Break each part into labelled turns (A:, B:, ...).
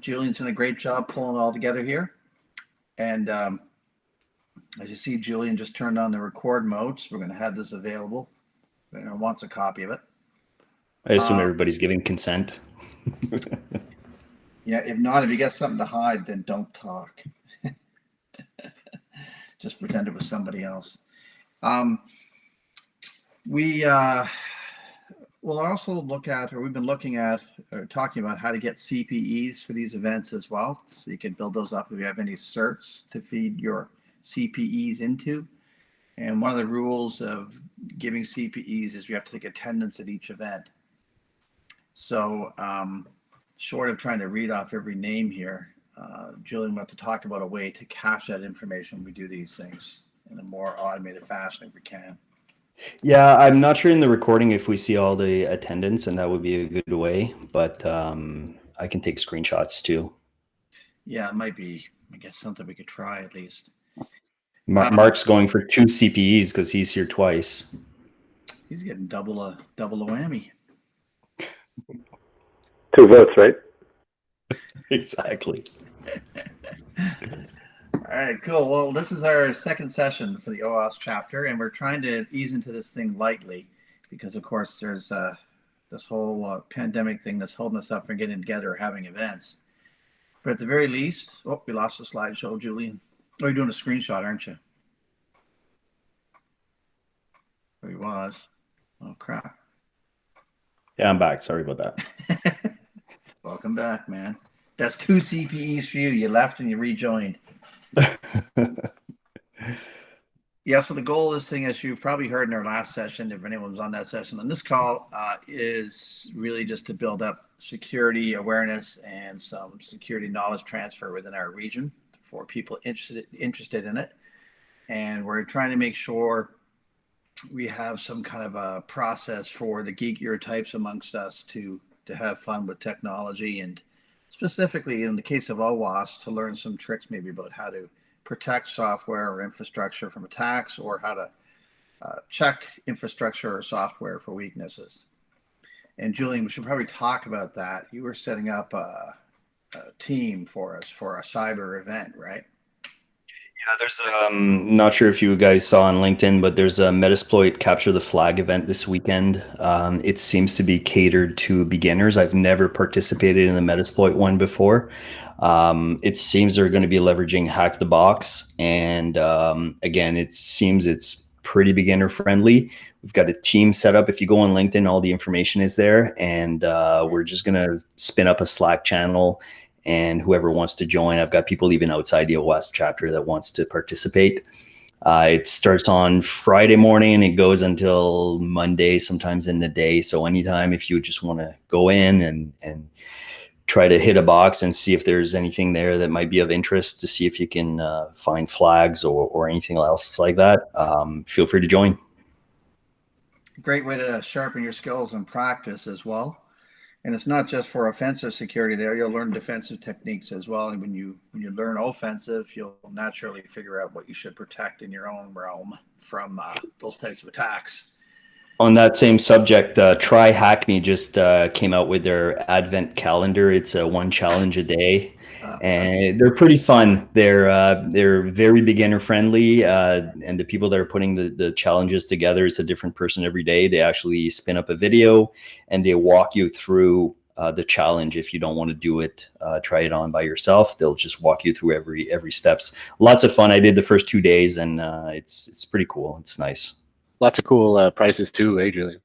A: Julian's done a great job pulling it all together here. And as you see, Julian just turned on the record mode, so we're going to have this available. If anyone wants a copy of it.
B: I assume everybody's giving consent.
A: Yeah, if you got something to hide, then don't talk. Just pretend it was somebody else. We will also look at, or we've been looking at, or talking about how to get CPEs for these events as well. So you can build those up if you have any certs to feed your CPEs into. And one of the rules of giving CPEs is you have to take attendance at each event. So, short of trying to read off every name here, Julian wants to talk about a way to cache that information when we do these things in a more automated fashion if we can.
B: Yeah, I'm not sure in the recording if we see all the attendance, and that would be a good way, but I can take screenshots too.
A: Yeah, it might be, I guess, something we could try at least.
B: Mark's going for 2 CPEs because he's here twice.
A: He's getting double a whammy.
C: 2 votes, right?
B: Exactly.
A: All right, cool. Well, this is our second session for the OWASP chapter, and we're trying to ease into this thing lightly because, of course, there's this whole pandemic thing that's holding us up from getting together or having events. But at the very least, oh, we lost the slideshow, Julian. Oh, you're doing a screenshot, aren't you? There he was. Oh, crap.
B: Yeah, I'm back. Sorry about
A: that. Welcome back, man. That's 2 CPEs for you. You left and you rejoined. Yeah, so the goal of this thing, as you've probably heard in our last session, if anyone was on that session, on this call is really just to build up security awareness and some security knowledge transfer within our region for people interested in it. And we're trying to make sure we have some kind of a process for the geekier types amongst us to have fun with technology, and specifically in the case of OWASP, to learn some tricks maybe about how to protect software or infrastructure from attacks, or how to check infrastructure or software for weaknesses. And Julian, we should probably talk about that. You were setting up a team for us for a cyber event, right?
B: Yeah, there's not sure if you guys saw on LinkedIn, but there's a Metasploit Capture the Flag event this weekend. It seems to be catered to beginners. I've never participated in the Metasploit one before. It seems they're going to be leveraging Hack the Box, and again, it seems it's pretty beginner friendly. We've got a team set up. If you go on LinkedIn, all the information is there, and we're just going to spin up a Slack channel. And whoever wants to join, I've got people even outside the OWASP chapter that wants to participate. It starts on Friday morning. It goes until Monday, sometimes in the day. So anytime if you just want to go in and try to hit a box and see if there's anything there that might be of interest, to see if you can find flags or anything else like that, feel free to join.
A: Great way to sharpen your skills and practice as well. And it's not just for offensive security there. You'll learn defensive techniques as well. And when you learn offensive, you'll naturally figure out what you should protect in your own realm from those types of attacks.
B: On that same subject, Try Hack Me just came out with their advent calendar. It's one challenge a day, and they're pretty fun. They're very beginner friendly, and the people that are putting the challenges together, it's a different person every day. They actually spin up a video and they walk you through the challenge. If you don't want to do it, try it on by yourself. They'll just walk you through every steps. Lots of fun. I did the first 2 days, and it's pretty cool. It's nice.
D: Lots of cool prizes too, Julian?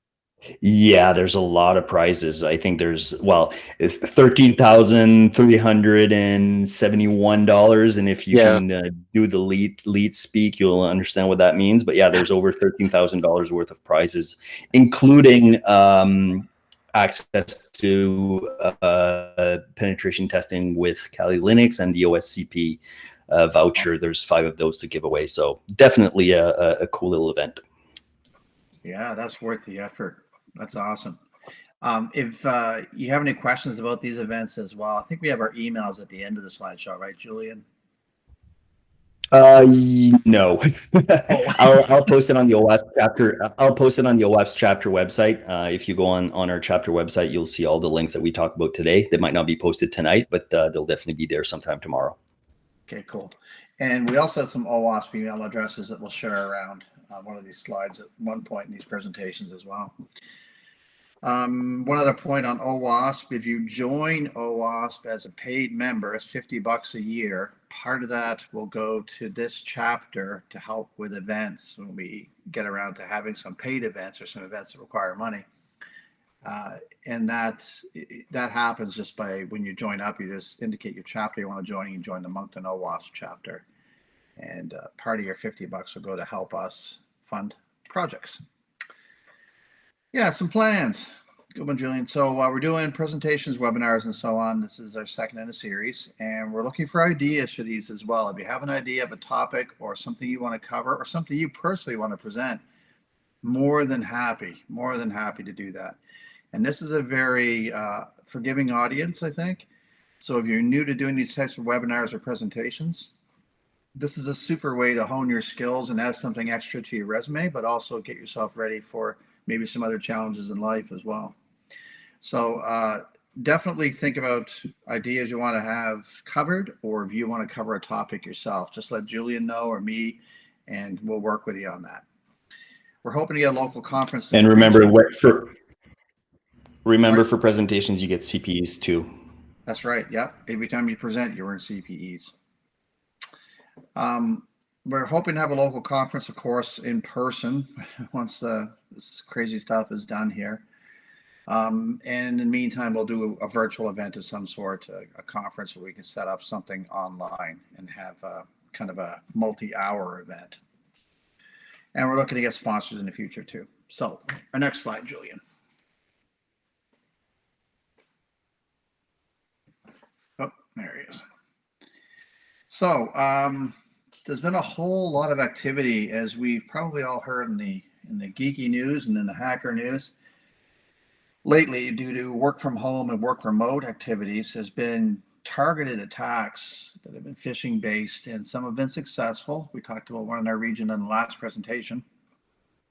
B: Yeah, there's a lot of prizes. I think there's, well, it's $13,371, and if you can do the lead speak, you'll understand what that means. But yeah, there's over $13,000 worth of prizes, including access to penetration testing with Kali Linux and the OSCP voucher. There's 5 of those to give away, so definitely a cool little event.
A: Yeah, that's worth the effort. That's awesome. If you have any questions about these events as well, I think we have our emails at the end of the slideshow, right, Julian?
B: No.
A: Oh,
B: I'll post it on the OWASP chapter. I'll post it on the OWASP chapter website. If you go on our chapter website, you'll see all the links that we talk about today. They might not be posted tonight, but they'll definitely be there sometime tomorrow.
A: okay, cool. And we also have some OWASP email addresses that we'll share around one of these slides at one point in these presentations as well. One other point on OWASP, if you join OWASP as a paid member, it's $50 a year. Part of that will go to this chapter to help with events when we get around to having some paid events or some events that require money. And that happens just by when you join up, you just indicate your chapter you want to join, and you join the Moncton OWASP chapter. And part of your $50 will go to help us fund projects. Yeah, some plans. Good one, Julian. So we're doing presentations, webinars, and so on. This is our second in a series, and we're looking for ideas for these as well. If you have an idea of a topic or something you want to cover or something you personally want to present, more than happy to do that. And this is a very forgiving audience, I think. So if you're new to doing these types of webinars or presentations, this is a super way to hone your skills and add something extra to your resume, but also get yourself ready for maybe some other challenges in life as well. So definitely think about ideas you want to have covered, or if you want to cover a topic yourself, just let Julian know or me, and we'll work with you on that. We're hoping to get a local conference.
B: And remember,
A: Sorry?
B: for presentations, you get CPEs too.
A: That's right. Yep. Every time you present, you earn CPEs. We're hoping to have a local conference, of course, in person once this crazy stuff is done here. And in the meantime, we'll do a virtual event of some sort, a conference where we can set up something online and have kind of a multi-hour event. And we're looking to get sponsors in the future too. So our next slide, Julian. Oh, there he is. So there's been a whole lot of activity, as we've probably all heard in the geeky news and in the hacker news lately, due to work from home and work remote activities. Has been targeted attacks that have been phishing based, and some have been successful. We talked about one in our region in the last presentation.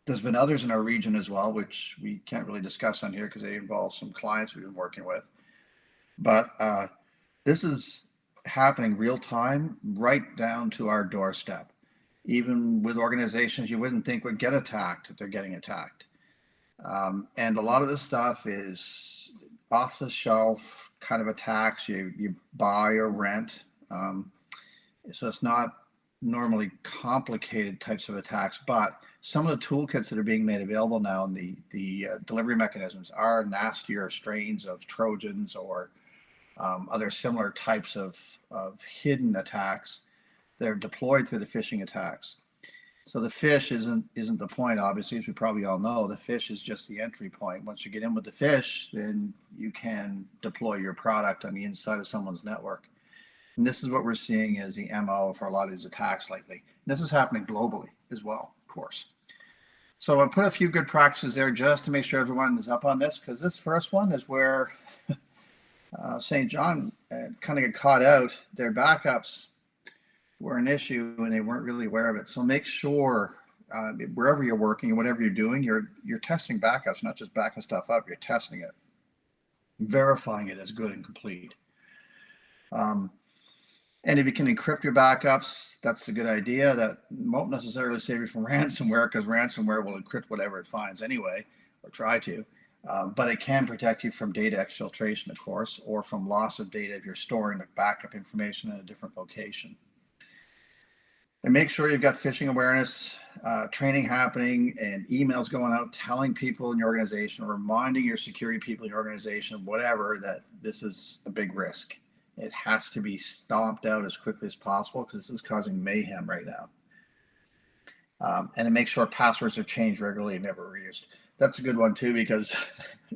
A: There's been others in our region as well, which we can't really discuss on here because they involve some clients we've been working with. But this is happening real time, right down to our doorstep. Even with organizations you wouldn't think would get attacked, they're getting attacked. And a lot of this stuff is off the shelf kind of attacks you buy or rent. So it's not normally complicated types of attacks, but some of the toolkits that are being made available now and the delivery mechanisms are nastier strains of Trojans or other similar types of hidden attacks that are deployed through the phishing attacks. So the fish isn't the point, obviously, as we probably all know. The fish is just the entry point. Once you get in with the fish, then you can deploy your product on the inside of someone's network. And this is what we're seeing as the MO for a lot of these attacks lately. And this is happening globally as well, of course. So I put a few good practices there just to make sure everyone is up on this, because this first one is where St. John kind of got caught out. Their backups were an issue and they weren't really aware of it. So make sure wherever you're working and whatever you're doing, you're testing backups, not just backing stuff up. You're testing it, verifying it as good and complete. And if you can encrypt your backups, that's a good idea. That won't necessarily save you from ransomware, because ransomware will encrypt whatever it finds anyway, or try to. But it can protect you from data exfiltration, of course, or from loss of data if you're storing the backup information in a different location. And make sure you've got phishing awareness training happening and emails going out telling people in your organization, reminding your security people in your organization, whatever, that this is a big risk. It has to be stomped out as quickly as possible, because this is causing mayhem right now. And to make sure passwords are changed regularly and never reused. That's a good one too, because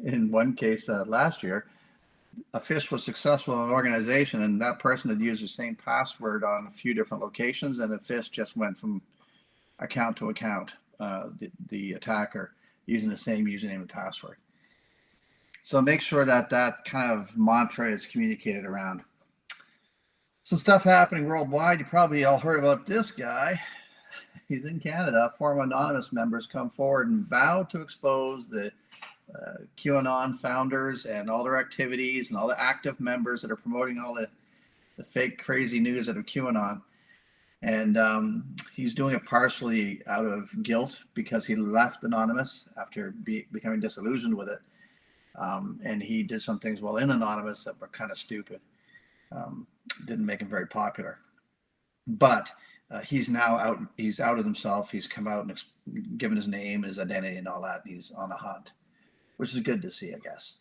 A: in one case last year, a phish was successful in an organization, and that person had used the same password on a few different locations, and the phish just went from account to account, the attacker using the same username and password. So make sure that that kind of mantra is communicated around. Some stuff happening worldwide. You probably all heard about this guy. He's in Canada. Former anonymous members come forward and vow to expose the QAnon founders and all their activities and all the active members that are promoting all the fake crazy news out of QAnon. And he's doing it partially out of guilt because he left Anonymous after becoming disillusioned with it. And he did some things while in Anonymous that were kind of stupid. Didn't make him very popular. But he's now out. He's outed himself. He's come out and given his name, his identity, and all that. And he's on the hunt, which is good to see, I guess.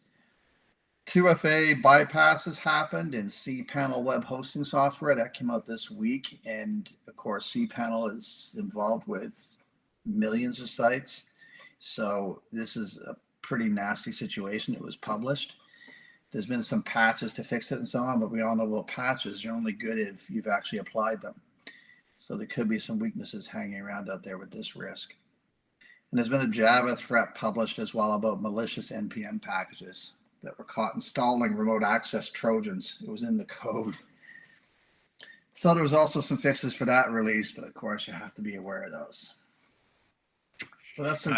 A: 2FA bypasses happened in cPanel web hosting software that came out this week. And of course, cPanel is involved with millions of sites. So this is a pretty nasty situation. It was published. There's been some patches to fix it and so on, but we all know about patches. You're only good if you've actually applied them. So there could be some weaknesses hanging around out there with this risk. And there's been a Java threat published as well about malicious NPM packages that were caught installing remote access Trojans. It was in the code. So there was also some fixes for that release, but of course you have to be aware of those. So that's some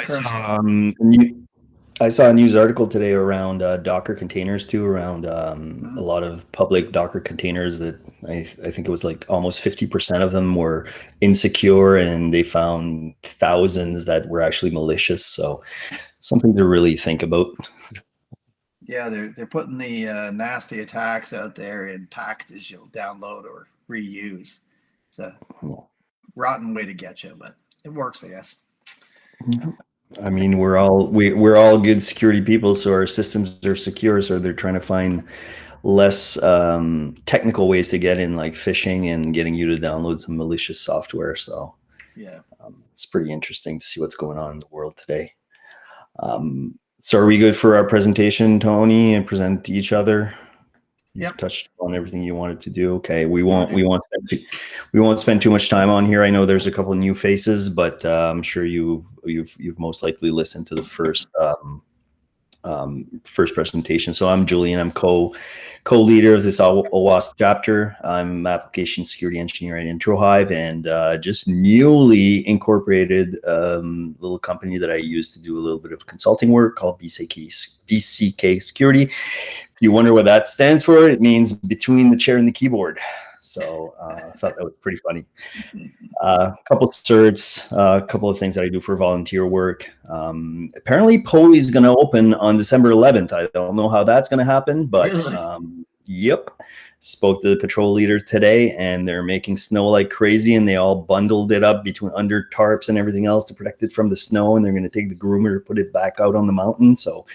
B: I saw a news article today around Docker containers too, around a lot of public Docker containers that I think it was like almost 50% of them were insecure, and they found thousands that were actually malicious. So something to really think about.
A: Yeah, they're putting the nasty attacks out there in packages you'll download or reuse. It's a rotten way to get you, but it works, I guess.
B: I mean, we're all good security people, so our systems are secure. So they're trying to find less technical ways to get in, like phishing and getting you to download some malicious software. So
A: yeah,
B: it's pretty interesting to see what's going on in the world today. So are we good for our presentation, Tony, and present to each other?
A: Yep.
B: Touched on everything you wanted to do. Okay, we won't spend too much time on here. I know there's a couple of new faces, but I'm sure you've most likely listened to the first presentation. So I'm Julian. I'm co-leader of this OWASP chapter. I'm application security engineer at IntroHive, and just newly incorporated little company that I use to do a little bit of consulting work called BCK Security. If you wonder what that stands for, it means between the chair and the keyboard. So I thought that was pretty funny. A couple of certs, a couple of things that I do for volunteer work. Apparently, Poli is going to open on December 11th. I don't know how that's going to happen, but yep. Spoke to the patrol leader today, and they're making snow like crazy, and they all bundled it up under tarps and everything else to protect it from the snow, and they're going to take the groomer to put it back out on the mountain. So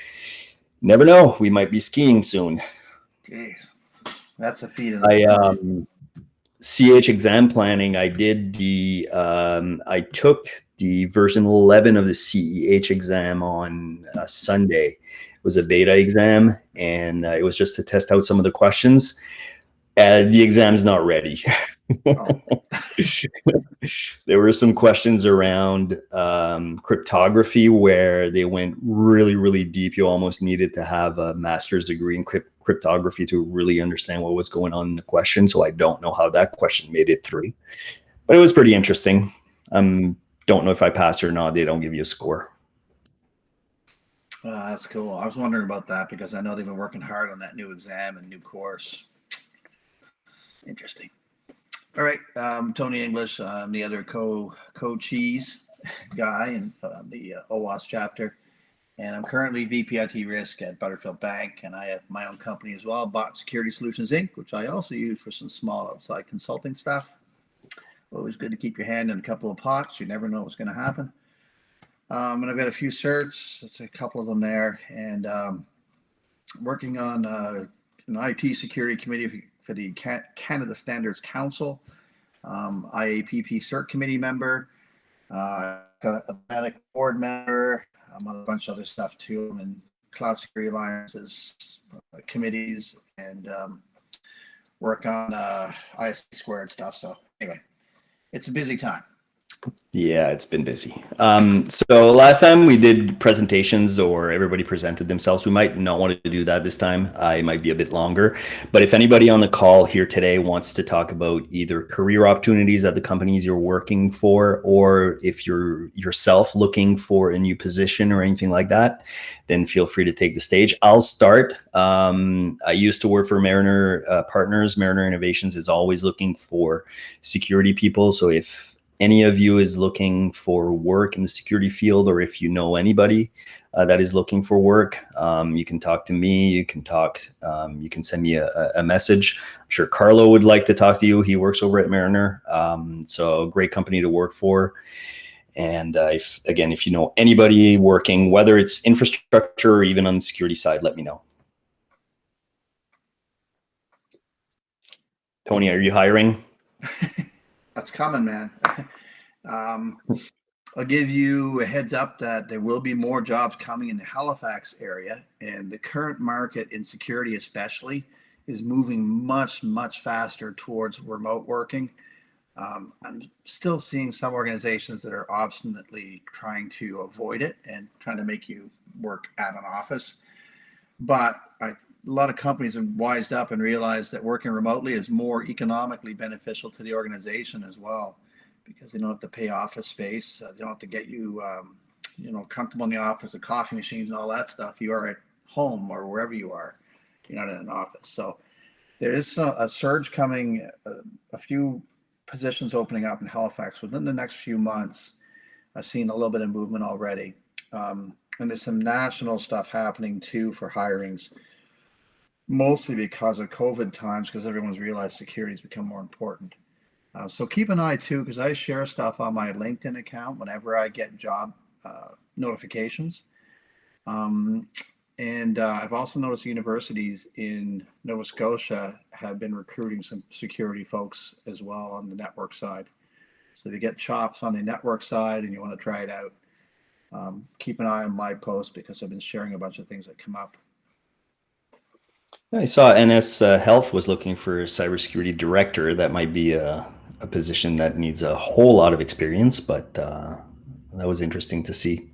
B: never know, we might be skiing soon.
A: Jeez, that's a feat.
B: CH exam planning, I did I took the version 11 of the CEH exam on Sunday. It was a beta exam, and it was just to test out some of the questions. The exam's not ready. There were some questions around cryptography where they went really, really deep. You almost needed to have a master's degree in cryptography to really understand what was going on in the question. So I don't know how that question made it through, but it was pretty interesting. Don't know if I passed or not. They don't give you a score.
A: That's cool. I was wondering about that because I know they've been working hard on that new exam and new course. Interesting. All right, Tony English. I'm the other co-cheese guy in the OWASP chapter, and I'm currently VP IT Risk at Butterfield Bank, and I have my own company as well, Bot Security Solutions Inc., which I also use for some small outside consulting stuff. Always good to keep your hand in a couple of pots. You never know what's going to happen. And I've got a few certs. That's a couple of them there, and working on an IT security committee for the Canada Standards Council, IAPP CERT committee member, a board member. I'm on a bunch of other stuff too. I'm in Cloud Security Alliances committees, and work on ISC squared stuff. So anyway, it's a busy time.
B: Yeah, it's been busy. So last time we did presentations or everybody presented themselves. We might not want to do that this time. It might be a bit longer. But if anybody on the call here today wants to talk about either career opportunities at the companies you're working for, or if you're yourself looking for a new position or anything like that, then feel free to take the stage. I'll start. I used to work for Mariner Partners. Mariner Innovations is always looking for security people. So if any of you is looking for work in the security field, or if you know anybody that is looking for work, you can talk to me. You can you can send me a message. I'm sure Carlo would like to talk to you. He works over at Mariner. So great company to work for. And if you know anybody working, whether it's infrastructure or even on the security side, let me know. Tony, are you hiring?
A: That's coming, man. I'll give you a heads up that there will be more jobs coming in the Halifax area, and the current market in security, especially, is moving much, much faster towards remote working. I'm still seeing some organizations that are obstinately trying to avoid it and trying to make you work at an office. But a lot of companies have wised up and realized that working remotely is more economically beneficial to the organization as well, because they don't have to pay office space. They don't have to get you, comfortable in the office with coffee machines and all that stuff. You are at home or wherever you are. You're not in an office. So there is a surge coming, a few positions opening up in Halifax within the next few months. I've seen a little bit of movement already. And there's some national stuff happening too for hirings, mostly because of COVID times, because everyone's realized security has become more important. So keep an eye too, because I share stuff on my LinkedIn account whenever I get job notifications. Um, and I've also noticed universities in Nova Scotia have been recruiting some security folks as well on the network side. So if you get chops on the network side and you want to try it out, keep an eye on my post because I've been sharing a bunch of things that come up.
B: I saw NS Health was looking for a cybersecurity director. That might be a position that needs a whole lot of experience, but that was interesting to see.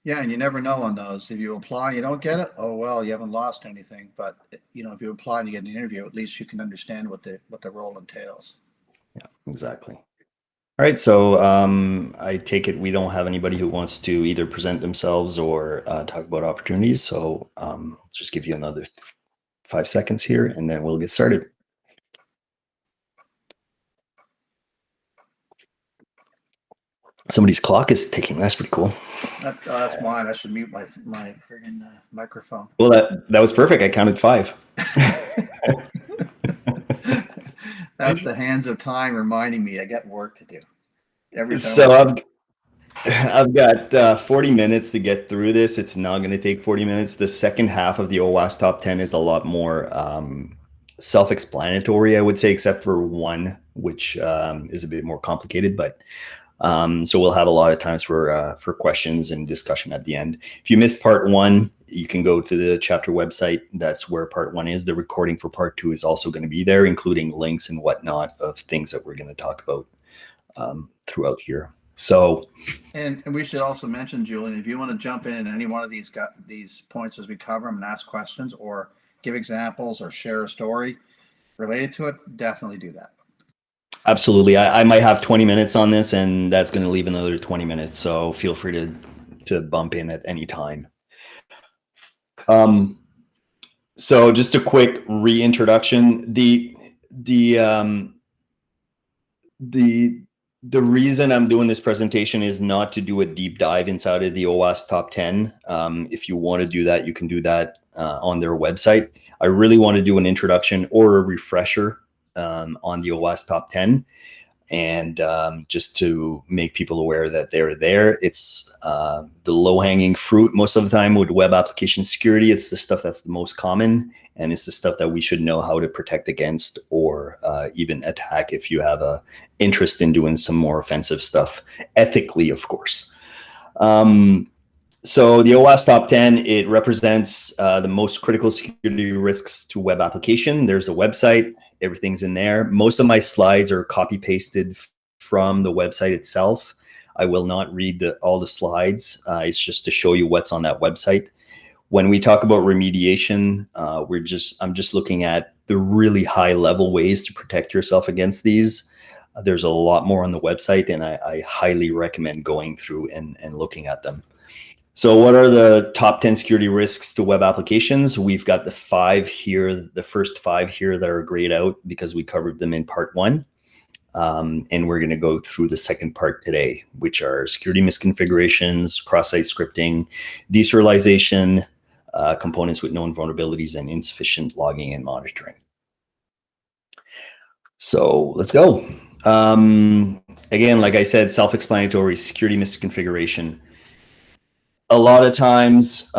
A: Yeah, and you never know on those. If you apply, you don't get it. Oh well, you haven't lost anything. But if you apply and you get an interview, at least you can understand what the role entails.
B: Yeah, exactly. All right, so I take it we don't have anybody who wants to either present themselves or talk about opportunities. So just give you another 5 seconds here, and then we'll get started. Somebody's clock is ticking. That's pretty cool.
A: That's mine. I should mute my friggin' microphone.
B: Well, that was perfect. I counted 5.
A: That's the hands of time reminding me I got work to do. Every time.
B: So I've got 40 minutes to get through this. It's not going to take 40 minutes. The second half of the OWASP top 10 is a lot more self-explanatory, I would say, except for one, which is a bit more complicated. But so we'll have a lot of times for questions and discussion at the end. If you missed part 1, you can go to the chapter website. That's where part 1 is. The recording for part 2 is also going to be there, including links and whatnot of things that we're going to talk about throughout here. So,
A: and we should also mention, Julian, if you want to jump in any one of these points as we cover them and ask questions or give examples or share a story related to it, definitely do that.
B: Absolutely. I might have 20 minutes on this, and that's going to leave another 20 minutes. So feel free to bump in at any time. So just a quick reintroduction. The reason I'm doing this presentation is not to do a deep dive inside of the OWASP top 10. If you want to do that, you can do that on their website. I really want to do an introduction or a refresher on the OWASP top 10. And just to make people aware that they're there. It's the low-hanging fruit most of the time with web application security. It's the stuff that's the most common, and it's the stuff that we should know how to protect against or even attack if you have a interest in doing some more offensive stuff, ethically, of course. So the OWASP top 10, it represents the most critical security risks to web application. There's a website, everything's in there. Most of my slides are copy pasted from the website itself. I will not read all the slides. It's just to show you what's on that website. When we talk about remediation, I'm just looking at the really high level ways to protect yourself against these. There's a lot more on the website, and I highly recommend going through and looking at them. So what are the top 10 security risks to web applications? We've got the 5 here, the first 5 here that are grayed out because we covered them in part 1. And we're going to go through the second part today, which are security misconfigurations, cross-site scripting, deserialization, components with known vulnerabilities, and insufficient logging and monitoring. So let's go. Again, like I said, self-explanatory, security misconfiguration. A lot of times,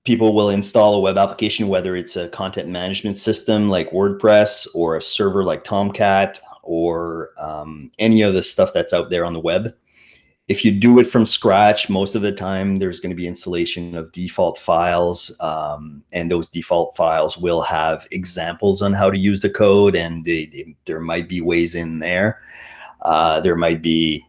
B: people will install a web application, whether it's a content management system like WordPress or a server like Tomcat or any of the stuff that's out there on the web. If you do it from scratch, most of the time there's going to be installation of default files, and those default files will have examples on how to use the code, and there might be ways in there. There might be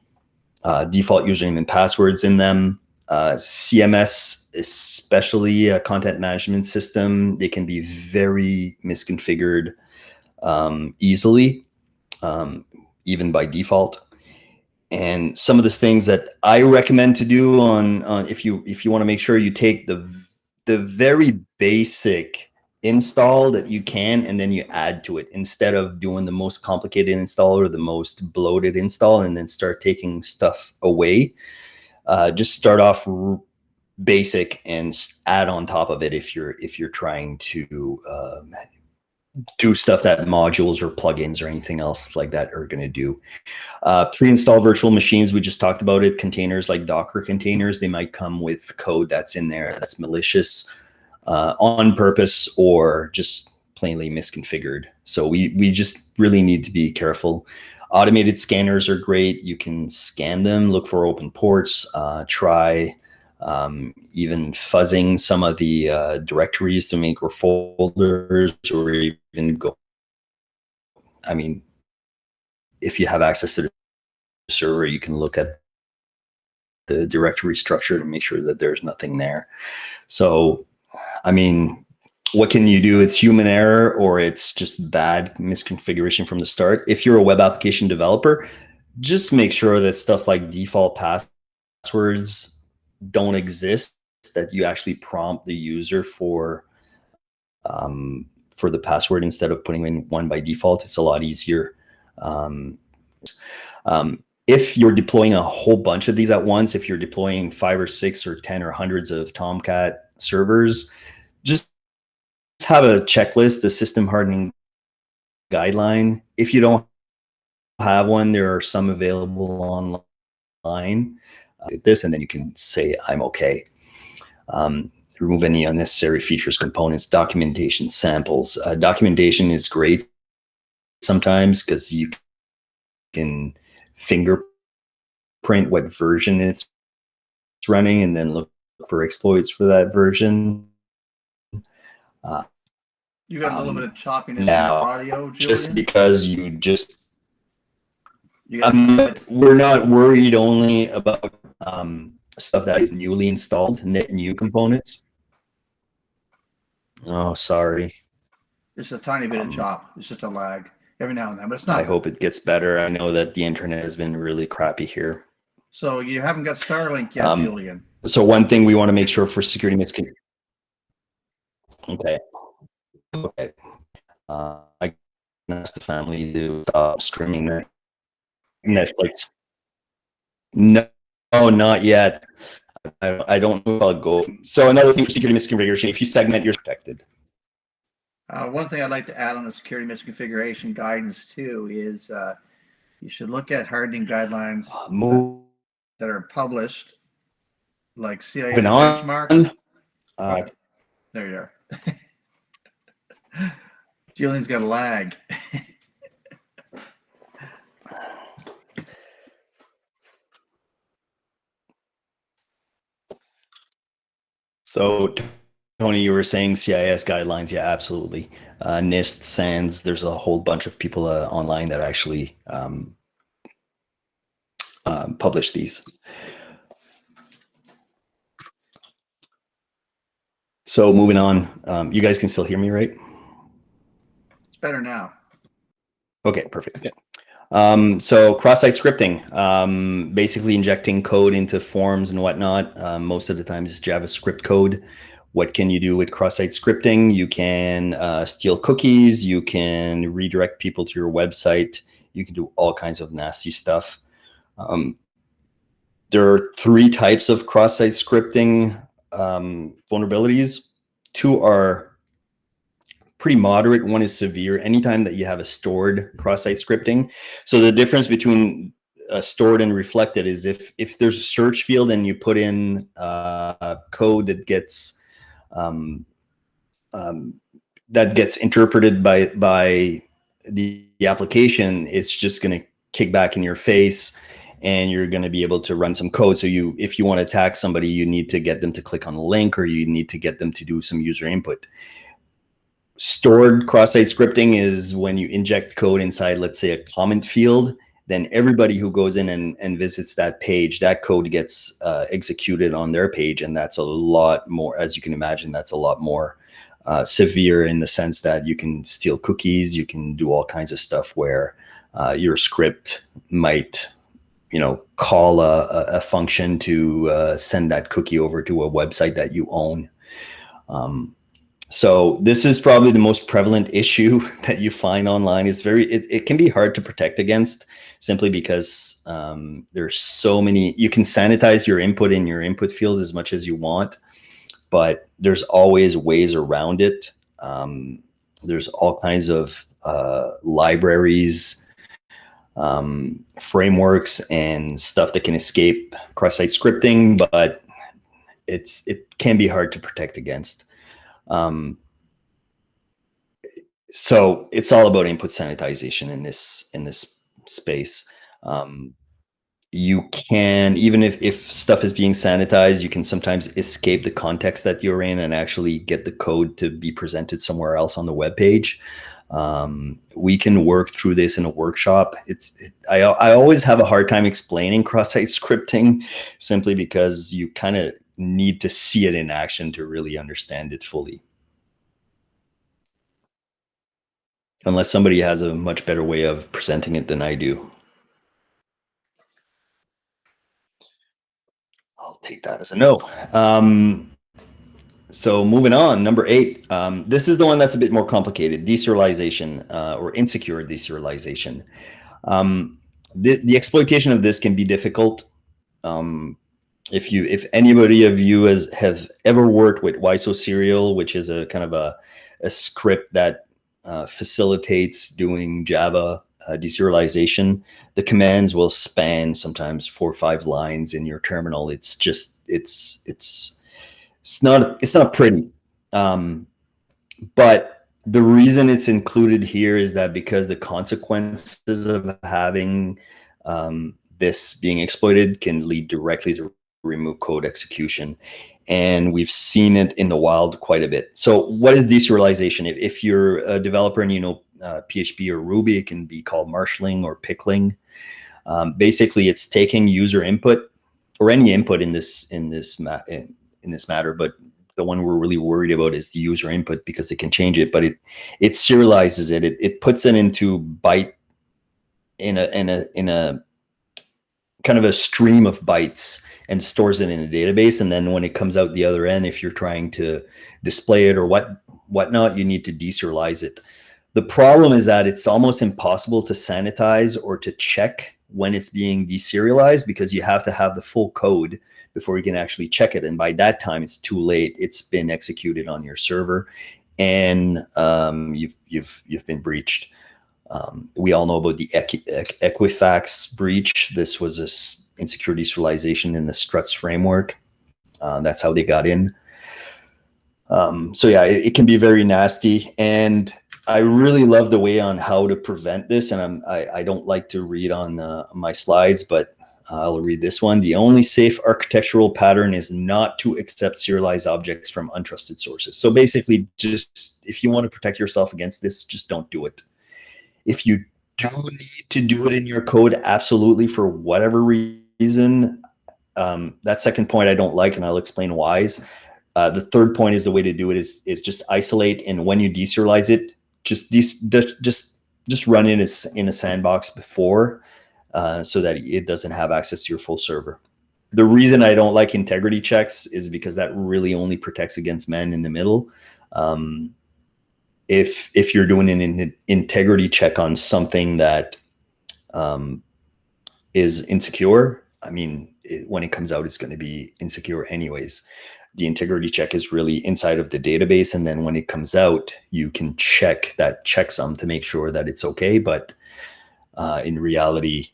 B: default username and passwords in them. CMS, especially a content management system, they can be very misconfigured easily, even by default. And some of the things that I recommend to do on if you want to make sure you take the very basic install that you can, and then you add to it instead of doing the most complicated install or the most bloated install and then start taking stuff away. Just start off basic and add on top of it if you're trying to do stuff that modules or plugins or anything else like that are going to do. Pre-install virtual machines, we just talked about it. Containers like Docker containers, they might come with code that's in there that's malicious on purpose or just plainly misconfigured. So we just really need to be careful. Automated scanners are great. You can scan them, look for open ports, try even fuzzing some of the directories to make or folders, or even go, I mean, if you have access to the server, you can look at the directory structure to make sure that there's nothing there. So, I mean, what can you do? It's human error, or it's just bad misconfiguration from the start. If you're a web application developer, just make sure that stuff like default passwords don't exist, that you actually prompt the user for the password instead of putting in one by default. It's a lot easier. If you're deploying a whole bunch of these at once, if you're deploying 5 or 6 or 10 or hundreds of Tomcat servers, just have a checklist, a system hardening guideline. If you don't have one, there are some available online. This, and then you can say, I'm okay. Remove any unnecessary features, components, documentation, samples. Documentation is great sometimes because you can fingerprint what version it's running and then look for exploits for that version.
A: You got a little bit of choppiness in
B: Now,
A: your audio, Julian.
B: just because we're not worried only about stuff that is newly installed, net new components. Oh, sorry.
A: It's a tiny bit of chop. It's just a lag every now and then, but it's not.
B: I hope it gets better. I know that the internet has been really crappy here.
A: So you haven't got Starlink yet, Julian.
B: So one thing we want to make sure for security misconfiguration. Okay. I can ask the family to stop streaming their Netflix. No, not yet. I don't know if I'll go. So another thing for security misconfiguration, if you segment, you're protected.
A: One thing I'd like to add on the security misconfiguration guidance too is you should look at hardening guidelines that are published, like CIS benchmarks. There you are. Julian's got a lag.
B: So, Tony, you were saying CIS guidelines. Yeah, absolutely. NIST, SANS, there's a whole bunch of people online that actually publish these. So moving on, you guys can still hear me, right?
A: It's better now.
B: Okay, perfect.
D: Yeah.
B: So cross-site scripting, basically injecting code into forms and whatnot. Most of the time it's JavaScript code. What can you do with cross-site scripting? You can steal cookies. You can redirect people to your website. You can do all kinds of nasty stuff. There are 3 types of cross-site scripting vulnerabilities. 2 are pretty moderate. 1 is severe. Anytime that you have a stored cross-site scripting. So the difference between stored and reflected is if there's a search field and you put in code that gets interpreted by the application, it's just going to kick back in your face, and you're going to be able to run some code. So if you want to attack somebody, you need to get them to click on the link, or you need to get them to do some user input. Stored cross-site scripting is when you inject code inside, let's say, a comment field. Then everybody who goes in and visits that page, that code gets executed on their page, and that's a lot more, as you can imagine, that's a lot more severe in the sense that you can steal cookies, you can do all kinds of stuff where your script might, call a function to send that cookie over to a website that you own. So this is probably the most prevalent issue that you find online. It can be hard to protect against, simply because there's so many. You can sanitize your input in your input field as much as you want, but there's always ways around it. There's all kinds of libraries, frameworks, and stuff that can escape cross-site scripting, but it can be hard to protect against. So it's all about input sanitization in this space. You can, even if stuff is being sanitized, you can sometimes escape the context that you're in and actually get the code to be presented somewhere else on the web page. We can work through this in a workshop. I always have a hard time explaining cross-site scripting, simply because you kind of need to see it in action to really understand it fully. Unless somebody has a much better way of presenting it than I do. I'll take that as a no. So moving on, number 8. This is the one that's a bit more complicated: deserialization, or insecure deserialization. The exploitation of this can be difficult. If anybody of you has ever worked with WISO serial, which is a kind of a script that facilitates doing Java deserialization, the commands will span sometimes 4 or 5 lines in your terminal. It's just it's not pretty. But the reason it's included here is that because the consequences of having this being exploited can lead directly to remote code execution. And we've seen it in the wild quite a bit. So what is deserialization? If you're a developer and you know PHP or Ruby, it can be called marshalling or pickling. Basically, it's taking user input, or any input in this matter, but the one we're really worried about is the user input, because they can change it, but it serializes it. It puts it into byte in a kind of a stream of bytes and stores it in a database. And then when it comes out the other end, if you're trying to display it or whatnot, you need to deserialize it. The problem is that it's almost impossible to sanitize or to check when it's being deserialized, because you have to have the full code before you can actually check it. And by that time, it's too late. It's been executed on your server, and you've been breached. We all know about the Equifax breach. This was this insecure deserialization in the Struts framework. That's how they got in. So yeah, it can be very nasty, and I really love the way on how to prevent this. And I don't like to read on my slides, but I'll read this one. The only safe architectural pattern is not to accept serialized objects from untrusted sources. So basically, just if you want to protect yourself against this, just don't do it. If you do need to do it in your code, absolutely, for whatever reason. That second point I don't like, and I'll explain why. The third point is the way to do it is just isolate, and when you deserialize it, just run it as in a sandbox before, so that it doesn't have access to your full server. The reason I don't like integrity checks is because that really only protects against man in the middle. If you're doing an integrity check on something that is insecure, I mean, when it comes out, it's going to be insecure anyways. The integrity check is really inside of the database, and then when it comes out, you can check that checksum to make sure that it's okay. But in reality,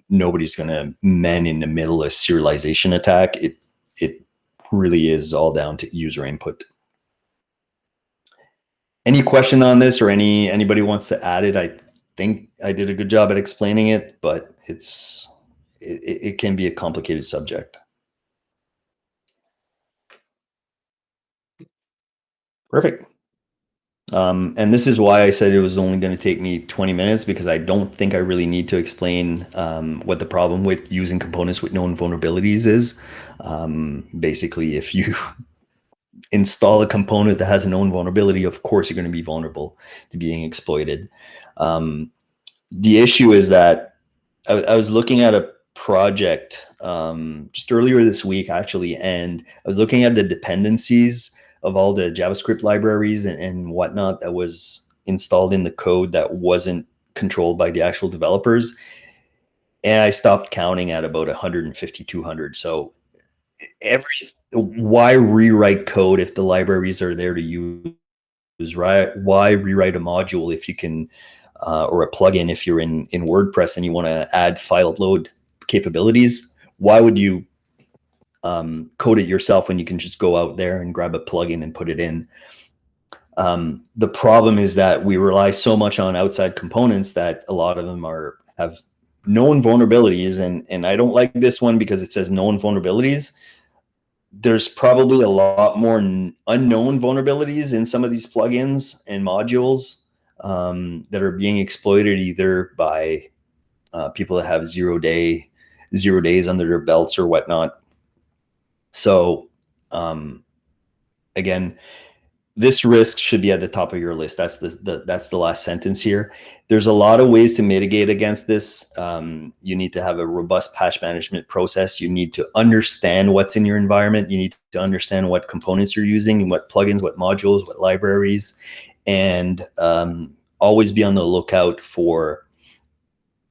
B: nobody's going to man in the middle a serialization attack. It really is all down to user input. Any question on this, or anybody wants to add it? I think I did a good job at explaining it, but it can be a complicated subject. Perfect. And this is why I said it was only going to take me 20 minutes, because I don't think I really need to explain what the problem with using components with known vulnerabilities is. Basically, if you install a component that has a known vulnerability, of course you're going to be vulnerable to being exploited. The issue is that I was looking at a project just earlier this week, actually, and I was looking at the dependencies of all the JavaScript libraries and whatnot that was installed in the code that wasn't controlled by the actual developers. And I stopped counting at about 150, 200. So why rewrite code if the libraries are there to use, right? Why rewrite a module if you can, or a plugin if you're in WordPress and you want to add file upload capabilities? Why would you code it yourself when you can just go out there and grab a plugin and put it in? The problem is that we rely so much on outside components that a lot of them have known vulnerabilities, and I don't like this one because it says known vulnerabilities. There's probably a lot more unknown vulnerabilities in some of these plugins and modules that are being exploited either by people that have 0 days under their belts or whatnot. So again, this risk should be at the top of your list. That's that's the last sentence here. There's a lot of ways to mitigate against this. You need to have a robust patch management process. You need to understand what's in your environment. You need to understand what components you're using, what plugins, what modules, what libraries, and always be on the lookout for,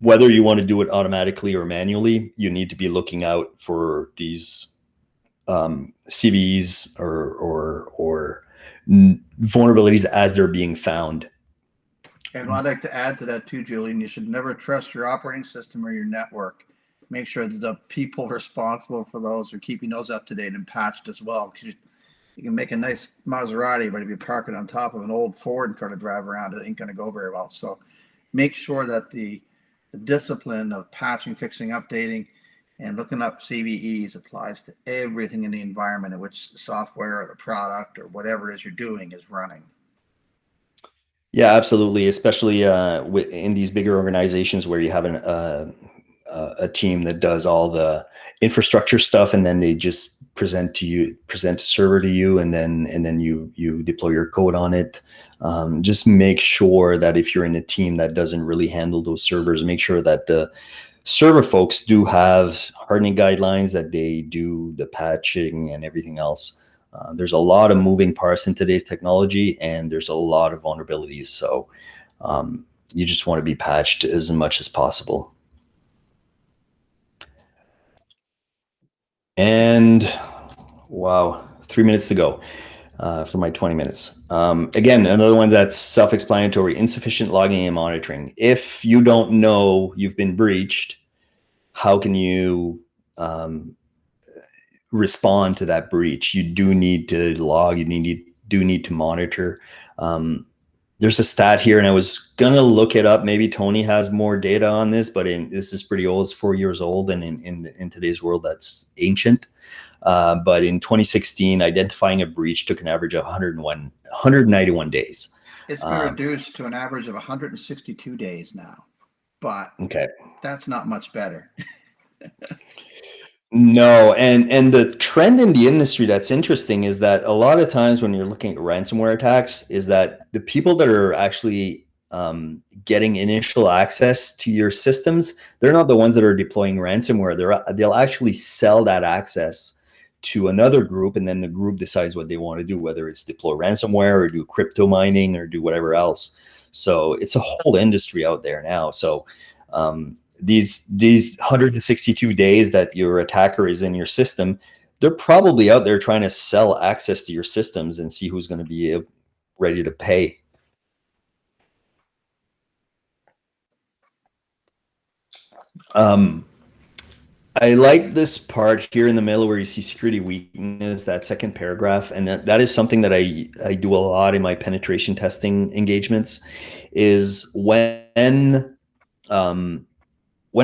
B: whether you want to do it automatically or manually, you need to be looking out for these CVEs or vulnerabilities as they're being found.
A: And I'd like to add to that too, Julian, you should never trust your operating system or your network. Make sure that the people responsible for those are keeping those up to date and patched as well. Because you can make a nice Maserati, but if you park it on top of an old Ford and try to drive around, it ain't going to go very well. So make sure that the discipline of patching, fixing, updating, and looking up CVEs applies to everything in the environment in which the software or the product or whatever it is you're doing is running.
B: Yeah, absolutely. Especially in these bigger organizations where you have a team that does all the infrastructure stuff, and then they just present a server to you, and then you deploy your code on it. Just make sure that if you're in a team that doesn't really handle those servers, make sure that the server folks do have hardening guidelines, that they do the patching and everything else. There's a lot of moving parts in today's technology, and there's a lot of vulnerabilities. So you just want to be patched as much as possible. And wow, 3 minutes to go for my 20 minutes. Again, another one that's self-explanatory: insufficient logging and monitoring. If you don't know you've been breached, how can you respond to that breach? You do need to log, do need to monitor. there's a stat here, and I was gonna look it up. Maybe Tony has more data on this, but this is pretty old. It's 4 years old, and in today's world, that's ancient. But in 2016, identifying a breach took an average of 191 days.
A: It's been reduced to an average of 162 days now, but
B: Okay.
A: that's not much better.
B: No, and the trend in the industry that's interesting is that a lot of times when you're looking at ransomware attacks, is that the people that are actually getting initial access to your systems, they're not the ones that are deploying ransomware. They'll actually sell that access to another group, and then the group decides what they want to do, whether it's deploy ransomware or do crypto mining or do whatever else. So it's a whole industry out there now. So these 162 days that your attacker is in your system, they're probably out there trying to sell access to your systems and see who's going to be ready to pay. I like this part here in the middle where you see security weakness, that second paragraph, and that is something that I do a lot in my penetration testing engagements, is when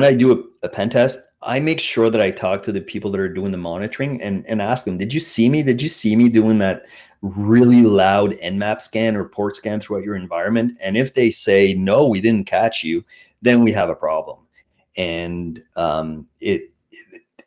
B: I do a pen test, I make sure that I talk to the people that are doing the monitoring and ask them, did you see me? Did you see me doing that really loud Nmap scan or port scan throughout your environment? And if they say, no, we didn't catch you, then we have a problem. And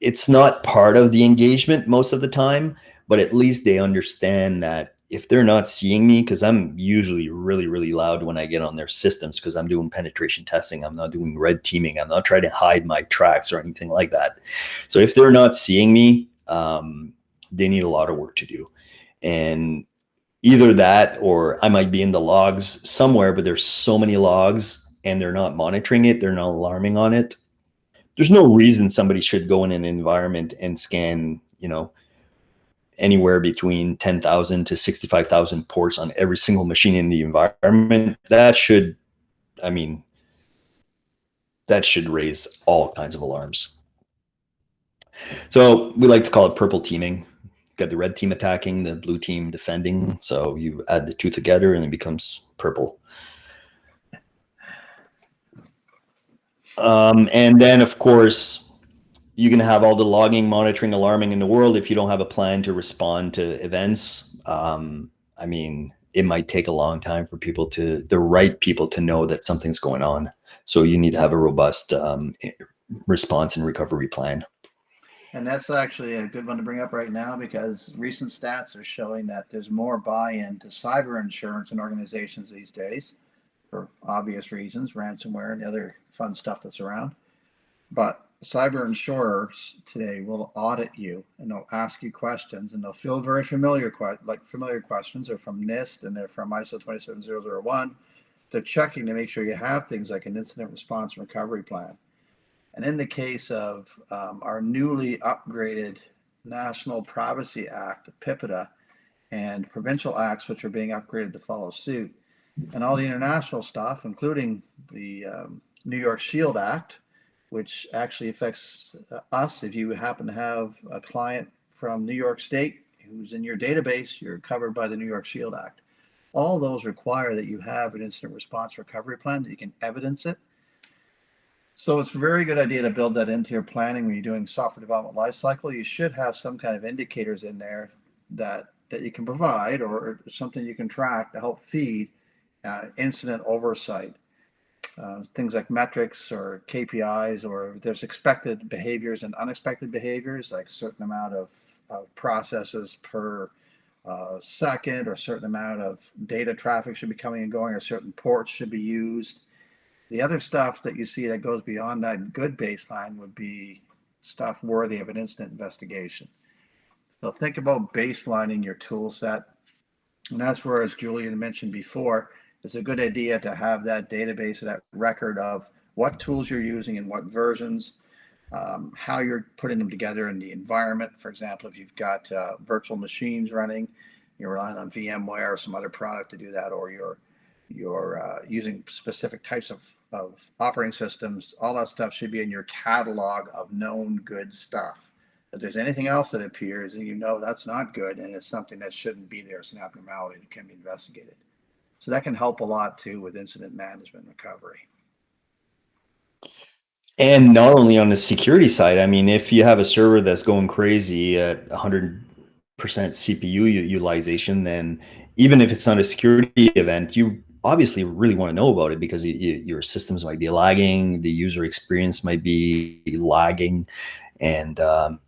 B: it's not part of the engagement most of the time, but at least they understand that if they're not seeing me, because I'm usually really, really loud when I get on their systems because I'm doing penetration testing, I'm not doing red teaming, I'm not trying to hide my tracks or anything like that. So if they're not seeing me, they need a lot of work to do. And either that or I might be in the logs somewhere, but there's so many logs and they're not monitoring it, they're not alarming on it. There's no reason somebody should go in an environment and scan, anywhere between 10,000 to 65,000 ports on every single machine in the environment. I mean, that should raise all kinds of alarms. So we like to call it purple teaming. You've got the red team attacking, the blue team defending. So you add the two together and it becomes purple. And then, of course, you can have all the logging, monitoring, alarming in the world. If you don't have a plan to respond to events, I mean, it might take a long time for the right people to know that something's going on. So you need to have a robust response and recovery plan.
A: And that's actually a good one to bring up right now because recent stats are showing that there's more buy-in to cyber insurance in organizations these days for obvious reasons, ransomware and the other fun stuff that's around. But cyber insurers today will audit you and they'll ask you questions and they'll feel very familiar, familiar questions. They're from NIST and they're from ISO 27001. They're checking to make sure you have things like an incident response and recovery plan. And in the case of our newly upgraded National Privacy Act, PIPEDA, and provincial acts which are being upgraded to follow suit, and all the international stuff, including the New York Shield Act, which actually affects us. If you happen to have a client from New York State who's in your database, you're covered by the New York Shield Act. All those require that you have an incident response recovery plan that you can evidence it. So it's a very good idea to build that into your planning when you're doing software development lifecycle. You should have some kind of indicators in there that you can provide or something you can track to help feed incident oversight. Things like metrics or KPIs, or there's expected behaviors and unexpected behaviors, like a certain amount of processes per second, or a certain amount of data traffic should be coming and going, or certain ports should be used. The other stuff that you see that goes beyond that good baseline would be stuff worthy of an incident investigation. So think about baselining your tool set. And that's where, as Julian mentioned before, it's a good idea to have that database, that record of what tools you're using and what versions, how you're putting them together in the environment. For example, if you've got virtual machines running, you're relying on VMware or some other product to do that, or you're using specific types of operating systems, all that stuff should be in your catalog of known good stuff. If there's anything else that appears and that's not good and it's something that shouldn't be there, it's an abnormality that can be investigated. So that can help a lot too with incident management recovery.
B: And not only on the security side, I mean, if you have a server that's going crazy at 100% CPU utilization, then even if it's not a security event, you obviously really want to know about it because your systems might be lagging, the user experience might be lagging, and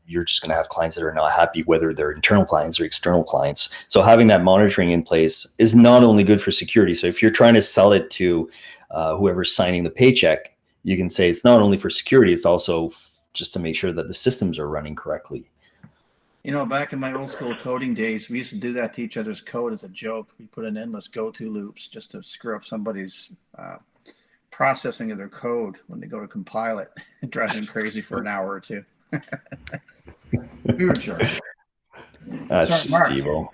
B: you're just going to have clients that are not happy, whether they're internal clients or external clients. So having that monitoring in place is not only good for security. So if you're trying to sell it to whoever's signing the paycheck, you can say it's not only for security, it's also just to make sure that the systems are running correctly.
A: You know, back in my old school coding days, we used to do that to each other's code as a joke. We put in endless go-to loops just to screw up somebody's processing of their code when they go to compile it. It drives them crazy for an hour or two. We were jerks.
B: That's
A: Sorry,
B: just
A: Mark.
B: evil.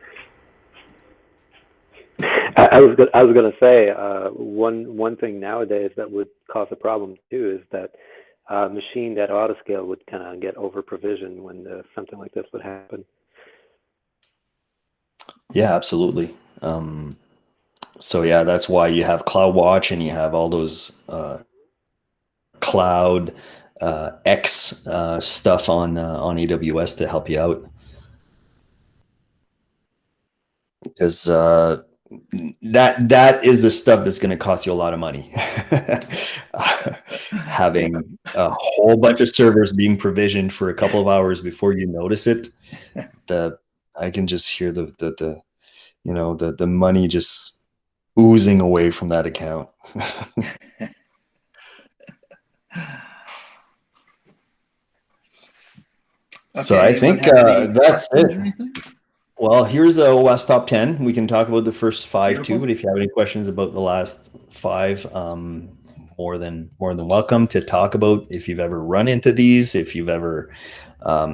C: I was going to say one thing nowadays that would cause a problem too is that machine that autoscale would kind of get over provisioned when something like this would happen.
B: Yeah, absolutely. So yeah, that's why you have CloudWatch and you have all those cloud X stuff on AWS to help you out. Because that is the stuff that's going to cost you a lot of money. Having a whole bunch of servers being provisioned for a couple of hours before you notice it, I can just hear the money just oozing away from that account. So I think that's it. Well, here's a OWASP top 10. We can talk about the first 5
A: Beautiful.
B: too, but if you have any questions about the last 5, more than welcome to talk about if you've ever run into these, if you've ever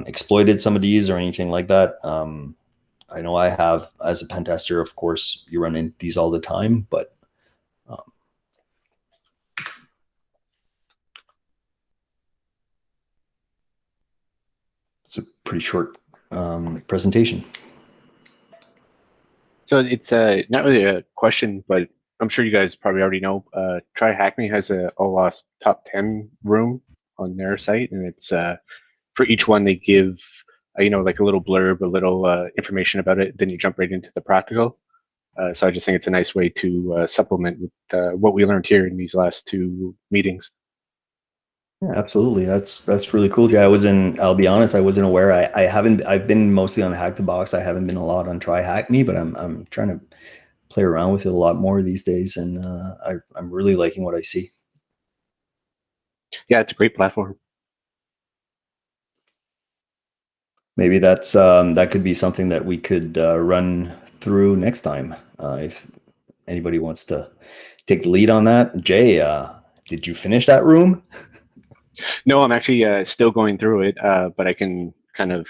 B: exploited some of these or anything like that. I know I have as a pen tester, of course, you run into these all the time, but it's a pretty short presentation.
D: So it's not really a question, but I'm sure you guys probably already know. Try Hack Me has a OWASP top 10 room on their site, and it's for each one they give like a little blurb, a little information about it. Then you jump right into the practical. So I just think it's a nice way to supplement with what we learned here in these last 2 meetings.
B: Yeah, absolutely. That's really cool. Yeah, I'll be honest, I wasn't aware. I've been mostly on Hack the Box. I haven't been a lot on Try Hack Me, but I'm trying to play around with it a lot more these days, and I'm really liking what I see.
D: Yeah, it's a great platform.
B: Maybe that could be something that we could run through next time if anybody wants to take the lead on that. Jay, did you finish that room?
D: No, I'm actually still going through it, but I can kind of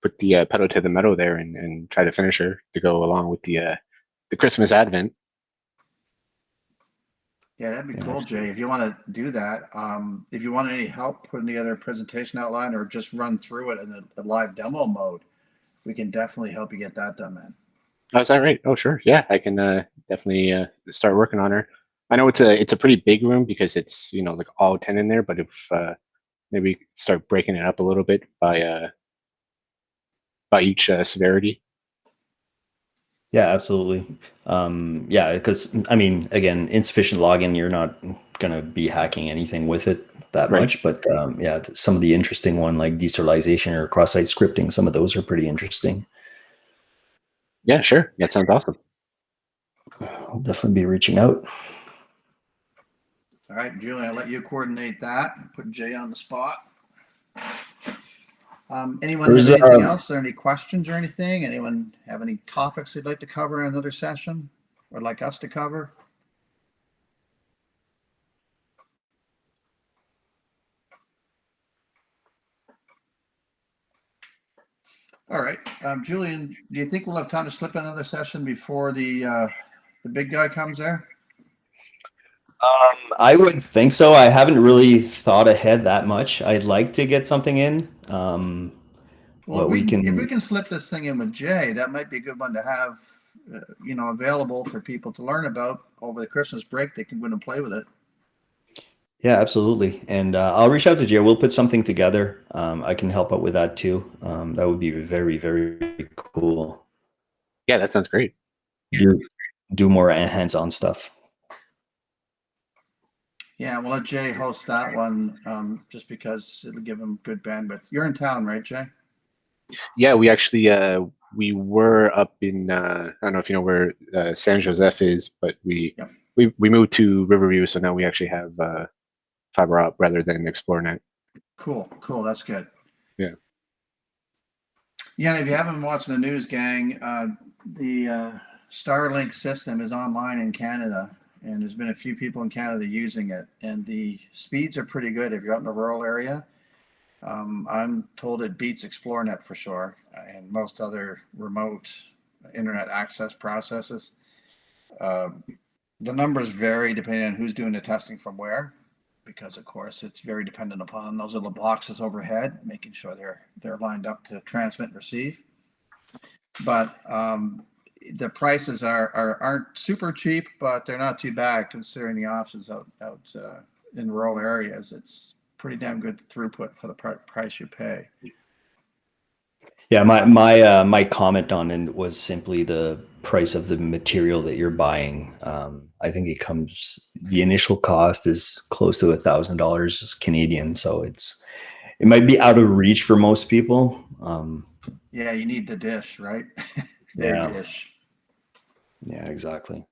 D: put the pedal to the metal there and try to finish her to go along with the Christmas Advent.
A: Yeah, that'd be cool, Jay. If you want to do that, if you want any help putting together a presentation outline or just run through it in a live demo mode, we can definitely help you get that done, man.
D: Oh, is that right? Oh, sure. Yeah, I can definitely start working on her. I know it's a pretty big room because it's like all 10 in there, but if maybe start breaking it up a little bit by each severity.
B: Yeah, absolutely. Yeah, because I mean, again, insufficient login, you're not gonna be hacking anything with it that
D: Right.
B: much, but yeah, some of the interesting one like deserialization or cross-site scripting, some of those are pretty interesting.
D: Yeah, sure. That sounds awesome.
B: I'll definitely be reaching out.
A: All right, Julie, I'll let you coordinate that. Put Jay on the spot. Anyone have anything else? Are there any questions or anything? Anyone have any topics they'd like to cover in another session or like us to cover? All right, Julian, do you think we'll have time to slip in another session before the big guy comes there?
B: I would think so. I haven't really thought ahead that much. I'd like to get something in.
A: Well, if we can slip this thing in with Jay, that might be a good one to have available for people to learn about over the Christmas break, they can go in and play with it.
B: Yeah, absolutely. And I'll reach out to Jay. We'll put something together. I can help out with that too. That would be very, very cool.
D: Yeah, that sounds great.
B: Do more hands-on stuff.
A: Yeah, we'll let Jay host that one, just because it'll give him good bandwidth. You're in town, right, Jay?
D: Yeah, we actually we were up in I don't know if you know where San Josef is, but we moved to Riverview, so now we actually have fiber op rather than ExploreNet.
A: Cool. That's good.
D: Yeah.
A: Yeah, and if you haven't been watching the news, gang, the Starlink system is online in Canada, and there's been a few people in Canada using it, and the speeds are pretty good if you're out in a rural area. I'm told it beats ExploreNet for sure, and most other remote internet access processes. The numbers vary depending on who's doing the testing from where, because of course it's very dependent upon those little boxes overhead, making sure they're lined up to transmit and receive. But the prices aren't super cheap, but they're not too bad considering the options out in rural areas. It's pretty damn good throughput for the price you pay.
B: Yeah, my comment on it was simply the price of the material that you're buying. I think the initial cost is close to $1,000 Canadian, so it might be out of reach for most people.
A: Yeah, you need the dish, right?
B: Yeah.
A: Dish.
B: Yeah, exactly.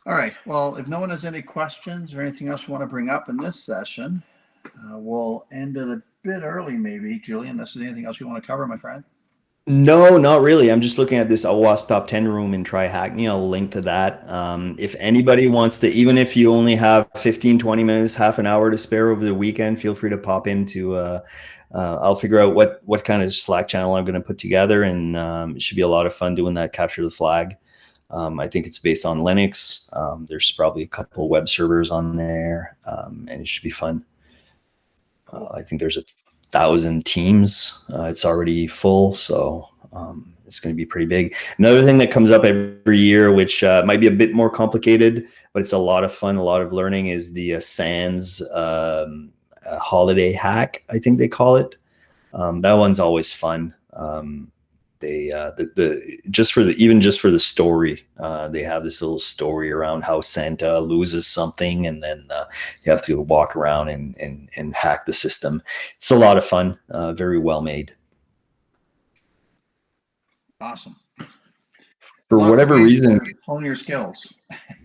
A: All right. Well, if no one has any questions or anything else you want to bring up in this session, we'll end it a bit early, maybe, Julian. Unless there's anything else you want to cover, my friend.
B: No, not really. I'm just looking at this OWASP top 10 room in Try Hack Me. I'll link to that. If anybody wants to, even if you only have 15, 20 minutes, half an hour to spare over the weekend, feel free to pop into, I'll figure out what kind of Slack channel I'm going to put together. And it should be a lot of fun doing that capture the flag. I think it's based on Linux. There's probably a couple web servers on there, and it should be fun. I think there's 1,000 teams. It's already full, so it's going to be pretty big. Another thing that comes up every year, which might be a bit more complicated, but it's a lot of fun, a lot of learning, is the SANS holiday hack, I think they call it. That one's always fun. They just for the story, they have this little story around how Santa loses something, and then you have to walk around and hack the system. It's a lot of fun, very well made.
A: Awesome.
B: For whatever reason,
A: hone your skills.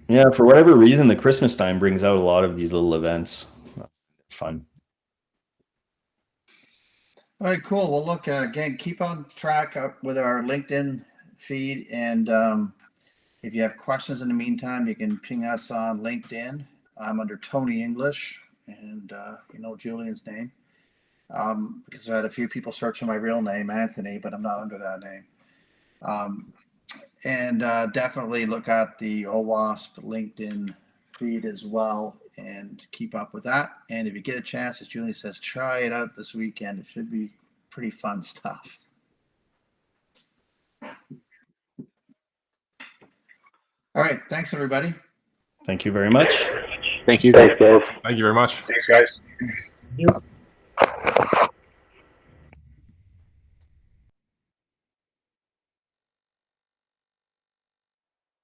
B: Yeah, for whatever reason, the Christmas time brings out a lot of these little events. Fun.
A: All right, cool. Well, look, again, keep on track with our LinkedIn feed. And if you have questions in the meantime, you can ping us on LinkedIn. I'm under Tony English, and Julian's name. Because I've had a few people searching my real name, Anthony, but I'm not under that name. And definitely look at the OWASP LinkedIn feed as well and keep up with that. And if you get a chance, as Julian says, try it out this weekend. It should be pretty fun stuff. All right. Thanks, everybody.
B: Thank you very much.
D: Thank you.
C: Thanks, guys.
E: Thank you very much.
C: Thanks, guys.